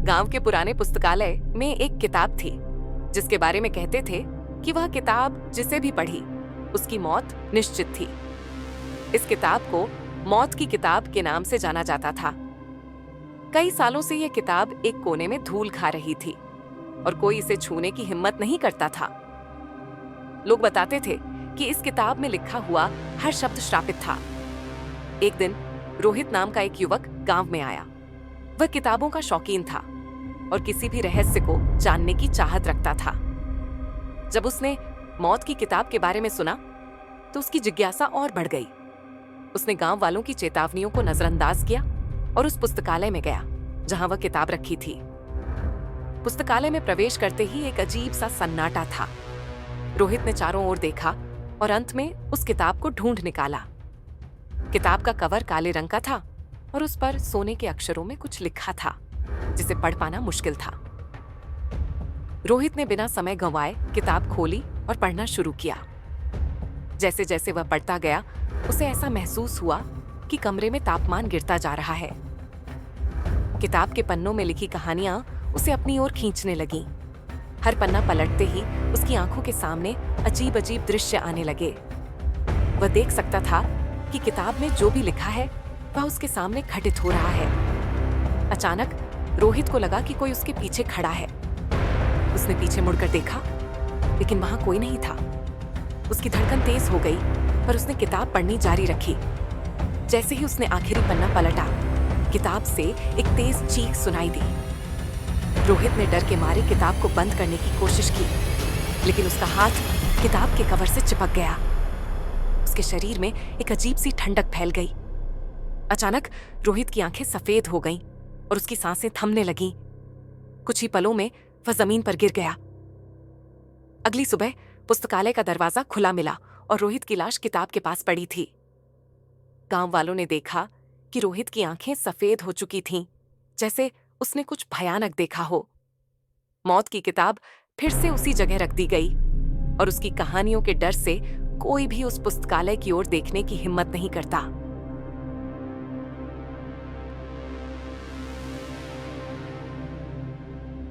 गांव के पुराने पुस्तकालय में एक किताब थी जिसके बारे में कहते थे कि वह किताब जिसे भी पढ़ी उसकी मौत निश्चित थी। इस किताब को मौत की किताब के नाम से जाना जाता था। कई सालों से यह किताब एक कोने में धूल खा रही थी और कोई इसे छूने की हिम्मत नहीं करता था। लोग बताते थे कि इस किताब में लिखा हुआ हर शब्द श्रापित था। एक दिन रोहित नाम का एक युवक गांव में आया। वह किताबों का शौकीन था और किसी भी रहस्य को जानने की चाहत रखता था। जब उसने मौत की किताब के बारे में सुना तो उसकी जिज्ञासा और बढ़ गई। उसने गांव वालों की चेतावनियों को नजरअंदाज किया और उस पुस्तकालय में गया जहां वह किताब रखी थी। पुस्तकालय में प्रवेश करते ही एक अजीब सा सन्नाटा था। रोहित ने चारों ओर देखा और अंत में उस किताब को ढूंढ निकाला। किताब का कवर काले रंग का था और उस पर सोने के अक्षरों में कुछ लिखा था जिसे पढ़ पाना मुश्किल था। रोहित ने बिना समय गंवाए किताब खोली और पढ़ना शुरू किया। जैसे जैसे वह पढ़ता गया उसे ऐसा महसूस हुआ कि कमरे में तापमान गिरता जा रहा है। किताब के पन्नों में लिखी कहानियां उसे अपनी ओर खींचने लगीं। हर पन्ना पलटते ही उसकी आंखों के सामने अजीब अजीब दृश्य आने लगे। वह देख सकता था कि किताब में जो भी लिखा है वह उसके सामने घटित हो रहा है। अचानक रोहित को लगा कि कोई उसके पीछे खड़ा है। उसने पीछे मुड़कर देखा लेकिन वहां कोई नहीं था। उसकी धड़कन तेज हो गई पर उसने किताब पढ़नी जारी रखी। जैसे ही उसने आखिरी पन्ना पलटा, किताब से एक तेज चीख सुनाई दी। रोहित ने डर के मारे किताब को बंद करने की कोशिश की, लेकिन उसका हाथ किताब के कवर से चिपक गया। उसके शरीर में एक अजीब सी ठंडक फैल गई। अचानक रोहित की आंखें सफेद हो गईं और उसकी सांसें थमने लगीं। कुछ ही पलों में वह जमीन पर गिर गया। अगली सुबह पुस्तकालय का दरवाजा खुला मिला और रोहित की लाश किताब के पास पड़ी थी। गांव वालों ने देखा कि रोहित की आंखें सफेद हो चुकी थीं, जैसे उसने कुछ भयानक देखा हो। मौत की किताब फिर से उसी जगह रख दी गई और उसकी कहानियों के डर से कोई भी उस पुस्तकालय की ओर देखने की हिम्मत नहीं करता।